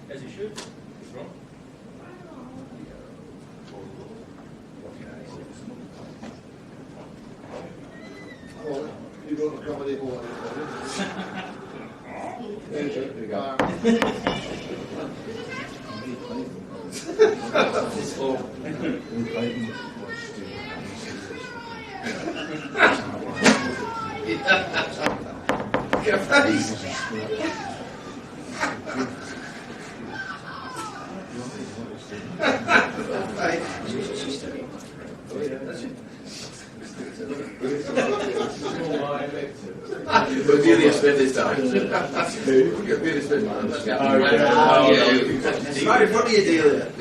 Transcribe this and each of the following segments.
As you should. Wrong. You don't accommodate all there you go. Your face. We're really spent this time. We're really spent it's right in front of you, Delia.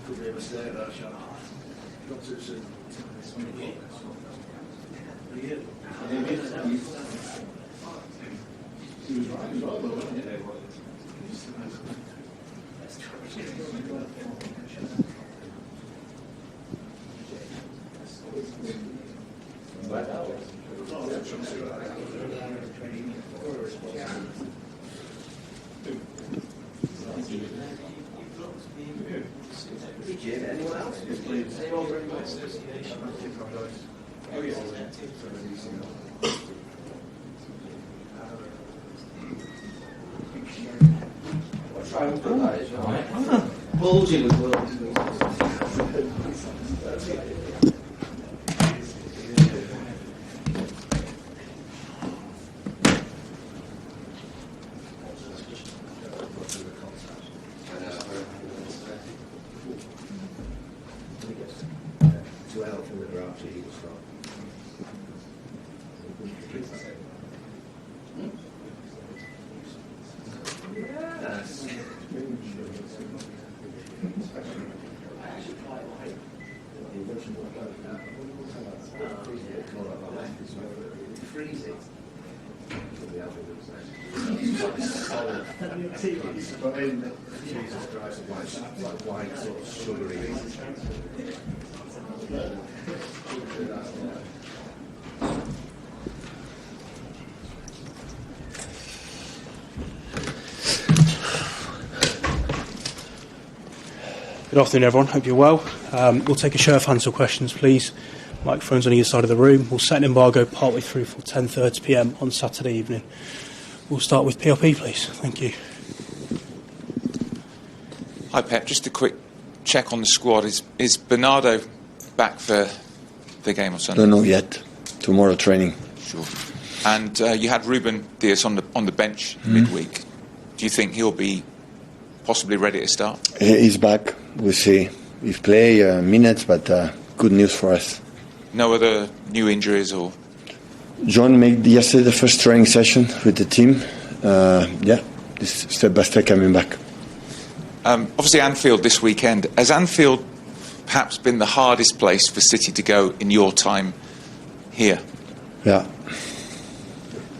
Could be a mistake that shot. Not too soon. He was right as well, though, wasn't he? Anyone else? Oh, yeah. Bulging as well. From the draft to Eagles from. Jesus Christ, like white, sort of sugary. Good afternoon, everyone. Hope you're well. We'll take a show of hands for questions, please. Microphones on either side of the room. We'll set an embargo partway through for 10:30 p.m. on Saturday evening. We'll start with PLP, please. Thank you. Hi, Pep. Just a quick check on the squad. Is Bernardo back for the game on Sunday? Don't know yet. Tomorrow training. Sure. And you had Ruben Dias on the bench midweek. Do you think he'll be possibly ready to start? He's back. We'll see. We've played minutes, but good news for us. No other new injuries or? John made yesterday the first training session with the team. This step by step coming back. Obviously Anfield this weekend. Has Anfield perhaps been the hardest place for City to go in your time here? Yeah.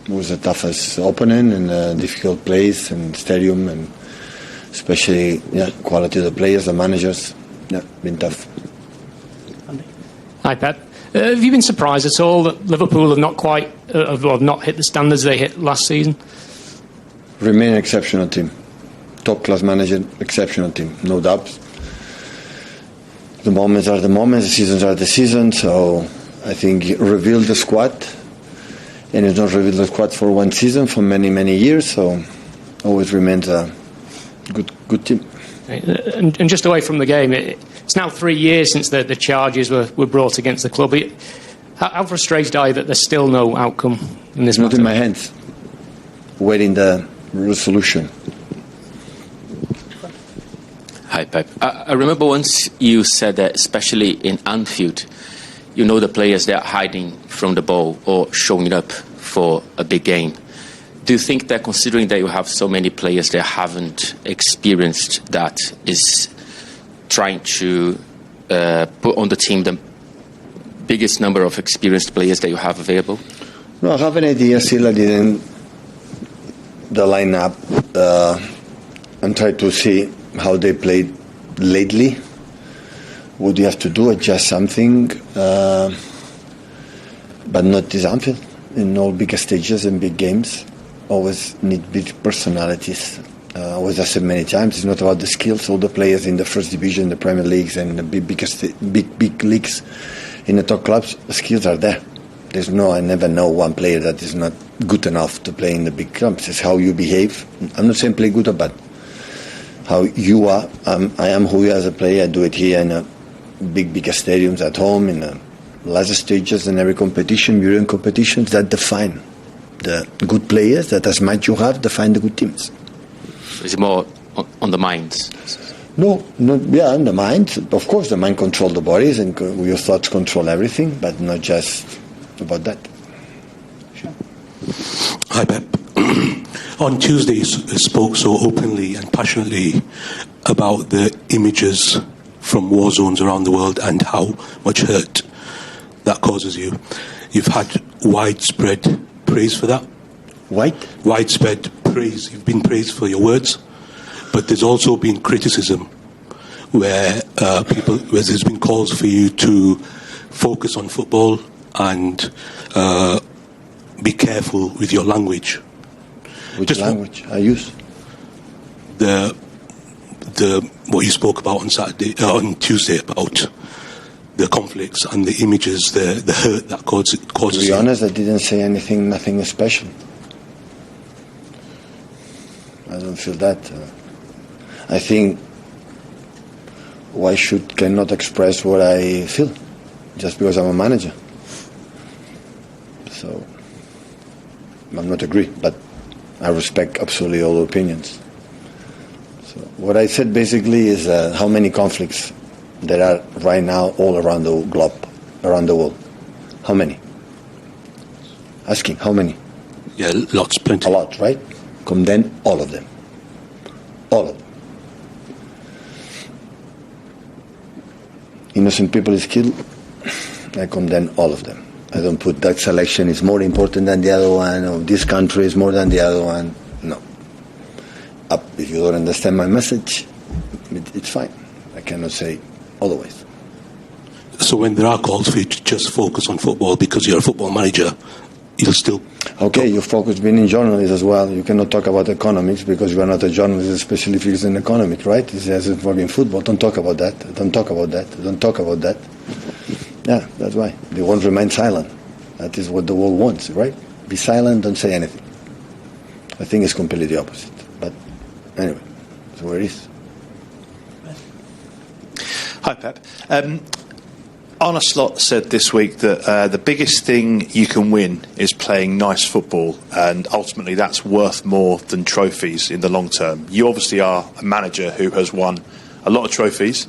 It was the toughest opening and difficult place and stadium, and especially quality of the players, the managers. Yeah, been tough. Andy. Hi, Pep. Have you been surprised at all that Liverpool have not quite have not hit the standards they hit last season? Remain an exceptional team. Top class manager, exceptional team, no doubts. The moments are the moments, the seasons are the seasons, so I think reveal the squad, and it's not revealed the squad for one season, for many, many years, so always remains a good team. And just away from the game, it's now 3 years since the charges were brought against the club. How frustrated are you that there's still no outcome in this matter? Not in my hands. Waiting the resolution. Hi, Pep. I remember once you said that, especially in Anfield, you know the players that are hiding from the ball or showing up for a big game. Do you think that, considering that you have so many players that haven't experienced that, is trying to put on the team the biggest number of experienced players that you have available? No, I have an idea still. I didn't the lineup and try to see how they played lately. What do you have to do? Adjust something, but not this Anfield. In all big stages and big games, always need big personalities. Always I said many times, it's not about the skills. All the players in the first division, the Premier Leagues, and the big leagues in the top clubs, the skills are there. I never know one player that is not good enough to play in the big clubs. It's how you behave. I'm not saying play good or bad. How you are. I am who you are as a player. I do it here in big stadiums at home, in the last stages in every competition, European competitions, that define the good players, that as much you have, define the good teams. Is it more on the minds? No, on the mind. Of course, the mind controls the bodies and your thoughts control everything, but not just about that. Sure. Hi, Pep. On Tuesday, you spoke so openly and passionately about the images from war zones around the world and how much hurt that causes you. You've had widespread praise for that. Widespread praise. You've been praised for your words, but there's also been criticism where there's been calls for you to focus on football and be careful with your language. Which language I use? The what you spoke about on Tuesday about the conflicts and the images, the hurt that causes. To be honest, I didn't say nothing special. I don't feel that. I think why cannot express what I feel just because I'm a manager. So I'm not agree, but I respect absolutely all opinions. So what I said basically is how many conflicts there are right now all around the globe, around the world. How many? Asking how many? Yeah, lots, plenty. A lot, right? Condemn all of them. All of them. Innocent people is killed. I condemn all of them. I don't put that selection is more important than the other one, or this country is more than the other one. No. If you don't understand my message, it's fine. I cannot say otherwise. So when there are calls for you to just focus on football because you're a football manager, you'll still... Okay, you focus being in journalism as well. You cannot talk about economics because you are not a journalist, especially if it's in economics, right? It's as in football. Don't talk about that. Don't talk about that. Don't talk about that. Yeah, that's why. They won't remain silent. That is what the world wants, right? Be silent, don't say anything. I think it's completely the opposite. But anyway, that's where it is. Hi, Pep. Arne Slot said this week that the biggest thing you can win is playing nice football, and ultimately that's worth more than trophies in the long term. You obviously are a manager who has won a lot of trophies.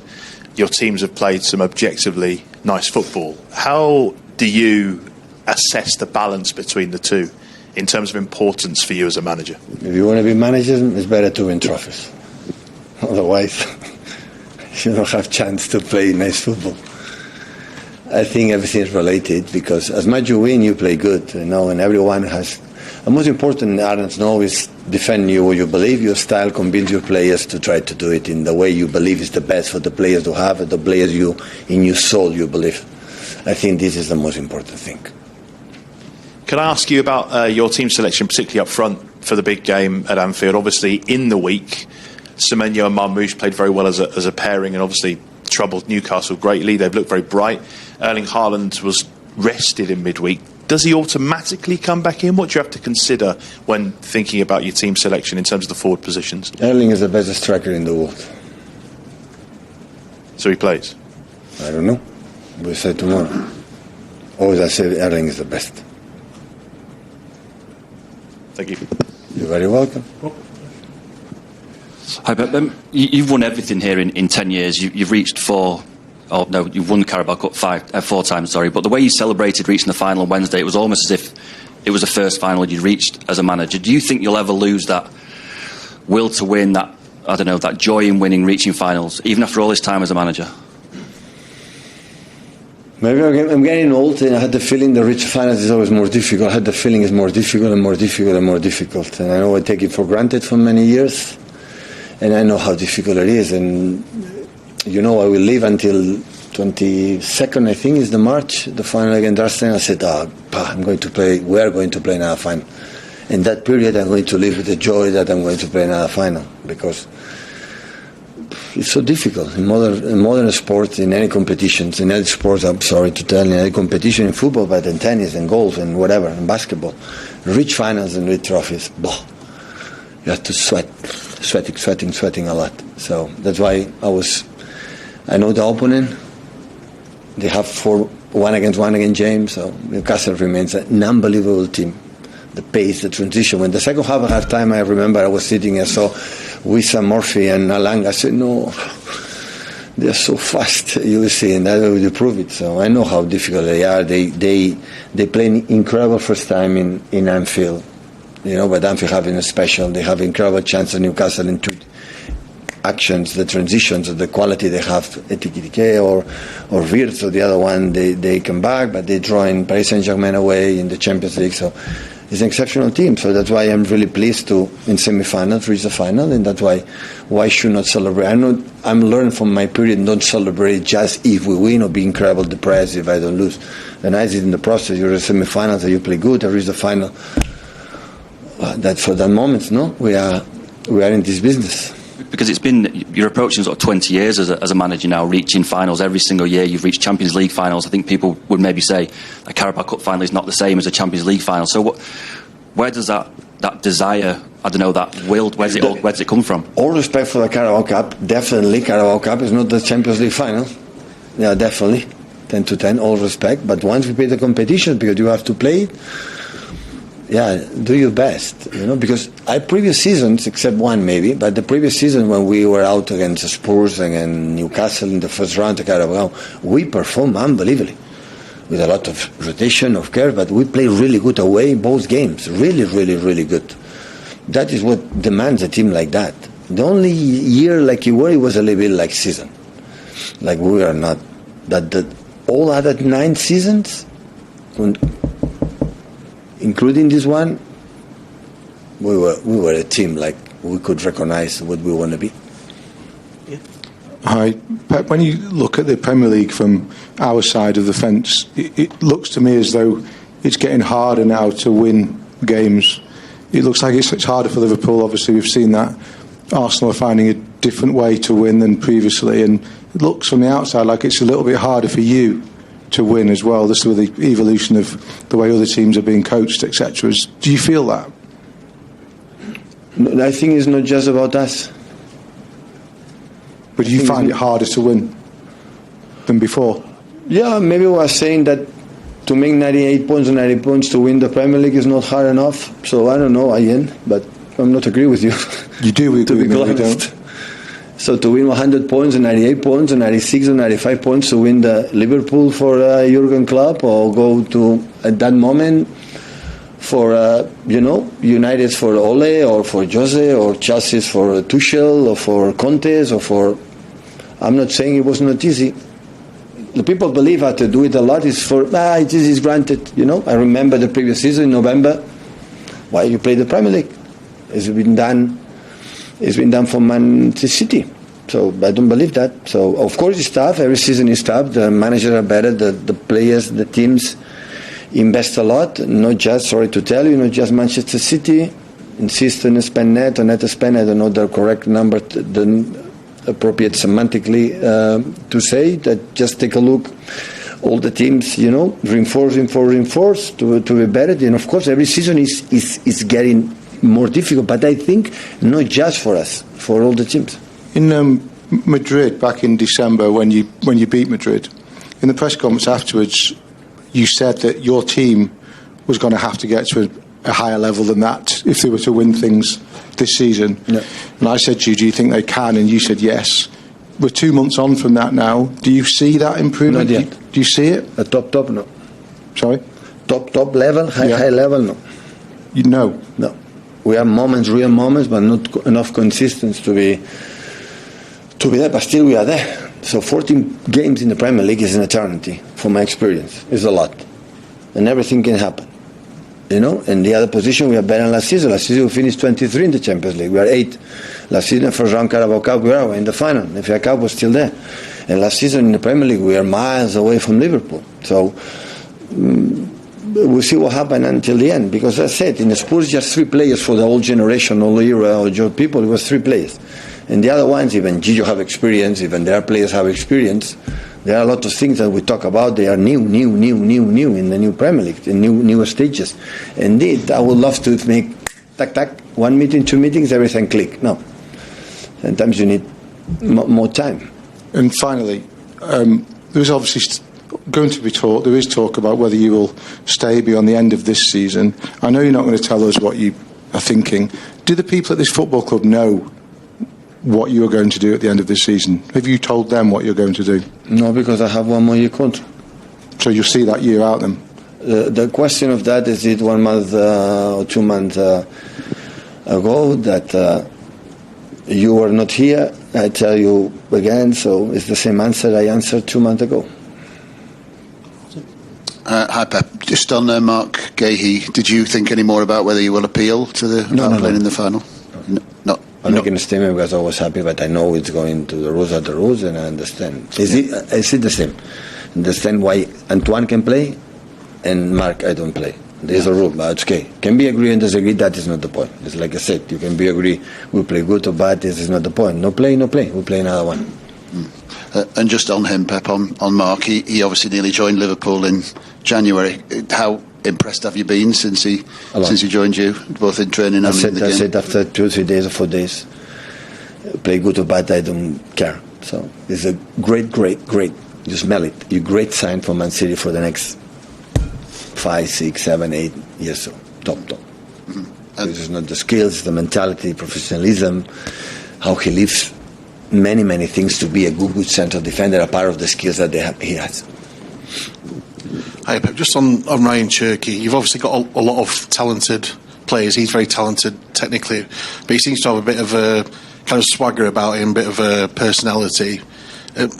Your teams have played some objectively nice football. How do you assess the balance between the two in terms of importance for you as a manager? If you want to be manager, it's better to win trophies. Otherwise, you don't have chance to play nice football. I think everything is related because as much you win, you play good, and everyone has. The most important, Arnold know, is defend you what you believe, your style, convince your players to try to do it in the way you believe is the best for the players to have, the players you in your soul you believe. I think this is the most important thing. Can I ask you about your team selection, particularly up front for the big game at Anfield? Obviously, in the week, Semenyo and Marmoush played very well as a pairing, and obviously troubled Newcastle greatly. They've looked very bright. Erling Haaland was rested in midweek. Does he automatically come back in? What do you have to consider when thinking about your team selection in terms of the forward positions? Erling is the best striker in the world. So he plays? I don't know. We'll say tomorrow. Always I say Erling is the best. Thank you. You're very welcome. Hi, Pep. You've won everything here in 10 years. You've reached you've won the Carabao Cup 4 times, but the way you celebrated reaching the final on Wednesday, it was almost as if it was the first final you'd reached as a manager. Do you think you'll ever lose that will to win, that joy in winning, reaching finals, even after all this time as a manager? Maybe I'm getting old, and I had the feeling the reach finals is always more difficult. I had the feeling it's more difficult and more difficult and more difficult. And I know I take it for granted for many years, and I know how difficult it is. And I will live until 22nd, I think, is the March, the final against Arsenal. I said, I'm going to play. We are going to play another final. In that period, I'm going to live with the joy that I'm going to play another final, because it's so difficult in modern sports, in any competitions, in any sports, I'm sorry to tell, in any competition, in football, but in tennis and golf and whatever, in basketball, reach finals and reach trophies, you have to sweating a lot. So that's why I know the opponent. They have 1 against James, so Newcastle remains an unbelievable team. The pace, the transition. When the second half time, I remember I was sitting and saw Wissam Murphy and Alang. I said, no, they're so fast, you will see, and that will prove it. So I know how difficult they are. They play an incredible first time in Anfield. But Anfield having a special. They have incredible chance of Newcastle in 2 actions, the transitions, of the quality they have, Etike or Wirtz, or the other one, they come back, but they draw in Paris Saint-Germain away in the Champions League. So it's an exceptional team. So that's why I'm really pleased to, in semi-finals, reach the final, and that's why should not celebrate. I'm learning from my period, don't celebrate just if we win or be incredible depressed if I don't lose. And I did in the process, you're in semi-finals, you play good, I reach the final. That for that moment, no, we are in this business. Because you're approaching sort of 20 years as a manager now, reaching finals every single year. You've reached Champions League finals. I think people would maybe say a Carabao Cup final is not the same as a Champions League final. So where does that desire, I don't know, that will, where does it come from? All respect for the Carabao Cup. Definitely, Carabao Cup is not the Champions League final. Yeah, definitely. 10 to 10, all respect. But once we play the competition, because you have to play it, do your best, because previous seasons, except one maybe, but the previous season when we were out against Spurs and Newcastle in the first round of Carabao, we performed unbelievably with a lot of rotation, of care, but we played really good away in both games, really, really, really good. That is what demands a team like that. The only year like you were, it was a little bit like season, like we are not. That all other 9 seasons, including this one, we were a team, like we could recognize what we want to be. Yeah. Hi, Pep. When you look at the Premier League from our side of the fence, it looks to me as though it's getting harder now to win games. It looks like it's harder for Liverpool. Obviously, we've seen that. Arsenal are finding a different way to win than previously, and it looks from the outside like it's a little bit harder for you to win as well. This is with the evolution of the way other teams are being coached, etc. Do you feel that? No, I think it's not just about us. But do you find it harder to win than before? Yeah, maybe we are saying that to make 98 points or 90 points to win the Premier League is not hard enough. So I don't know, Ian, but I'm not agree with you. You do agree with me, we don't. So to win 100 points, or 98 points, or 96 or 95 points to win the Liverpool for Jurgen Klopp, or go to, at that moment, for, United for Ole, or for Jose, or Chelsea for Tuchel, or for Conte, or for... I'm not saying it was not easy. The people believe how to do it a lot is for, it is granted, I remember the previous season in November, why you play the Premier League? It's been done for Man City. So I don't believe that. So of course it's tough. Every season is tough. The managers are better. The players, the teams invest a lot. Not just, sorry to tell you, not just Manchester City. Insist on spend net or net spend. I don't know the correct number, the appropriate semantically to say that. Just take a look. All the teams, reinforce to be better. And of course every season is getting more difficult, but I think not just for us, for all the teams. In Madrid back in December, when you beat Madrid, in the press conference afterwards, you said that your team was going to have to get to a higher level than that if they were to win things this season. Yeah. And I said to you, do you think they can? And you said yes. We're 2 months on from that now. Do you see that improvement? Not yet. Do you see it? A top, no. Sorry? Top level, high level, no. You know? No. We have moments, real moments, but not enough consistency to be there. But still we are there. So 14 games in the Premier League is an eternity. from my experience. It's a lot. And everything can happen. In the other position, we are better than last season. Last season, we finished 23 in the Champions League. We are 8. Last season, first round Carabao Cup, we were in the final. The FA Cup was still there. And last season in the Premier League, we are miles away from Liverpool. So we'll see what happens until the end. Because as I said, in the Spurs, just 3 players for the old generation, all era, all your people, it was 3 players. And the other ones, even Gio have experience, even their players have experience. There are a lot of things that we talk about. They are new in the new Premier League, in new stages. Indeed, I would love to make tack, 1 meeting, 2 meetings, everything click. No. Sometimes you need more time. And finally, there is obviously going to be talk. There is talk about whether you will stay beyond the end of this season. I know you're not going to tell us what you are thinking. Do the people at this football club know what you are going to do at the end of this season? Have you told them what you're going to do? No, because I have 1 more year contract. So you'll see that year out then? The question of that is it 1 month or 2 months ago that you were not here. I tell you again, so it's the same answer I answered 2 months ago. Hi Pep, just on Mark Gahey, did you think any more about whether you will appeal to the playing in the final? No. I'm making a statement because I was happy, but I know it's going to the rules are the rules, and I understand. Is it the same? Understand why Antoine can play and Mark I don't play. There's a rule, but it's okay. Can be agree and disagree, that is not the point. It's like I said, you can be agree, we play good or bad, this is not the point. No play, we play another one. And just on him, Pep, on Mark, he obviously nearly joined Liverpool in January. How impressed have you been since he joined you, both in training and in the game? I said after 2 or 3 days or 4 days, play good or bad, I don't care. So it's a great, you smell it, a great sign for Man City for the next 5, 6, 7, 8 years. So top. Mm-hmm. This is not the skills, the mentality, professionalism, how he lives. Many things to be a good central defender are part of the skills that he has. Hi Pep, just on Ryan Cherky, you've obviously got a lot of talented players. He's very talented technically, but he seems to have a bit of a kind of swagger about him, a bit of a personality.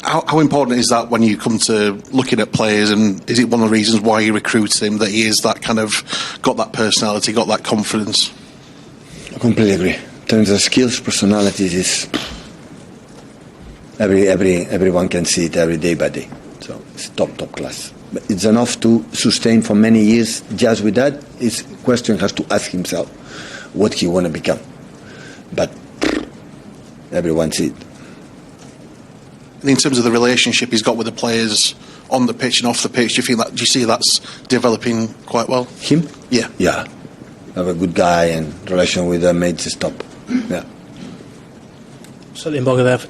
How important is that when you come to looking at players, and is it one of the reasons why you recruited him, that he is that kind of got that personality, got that confidence? I completely agree. In terms of skills, personalities is everyone can see it every day by day. So it's top class. But it's enough to sustain for many years. Just with that, his question has to ask himself what he want to become. But everyone sees it. In terms of the relationship he's got with the players on the pitch and off the pitch, do you see that's developing quite well? Him? Yeah. Yeah. Have a good guy and relation with the mates is top. Yeah. Set the embargo there for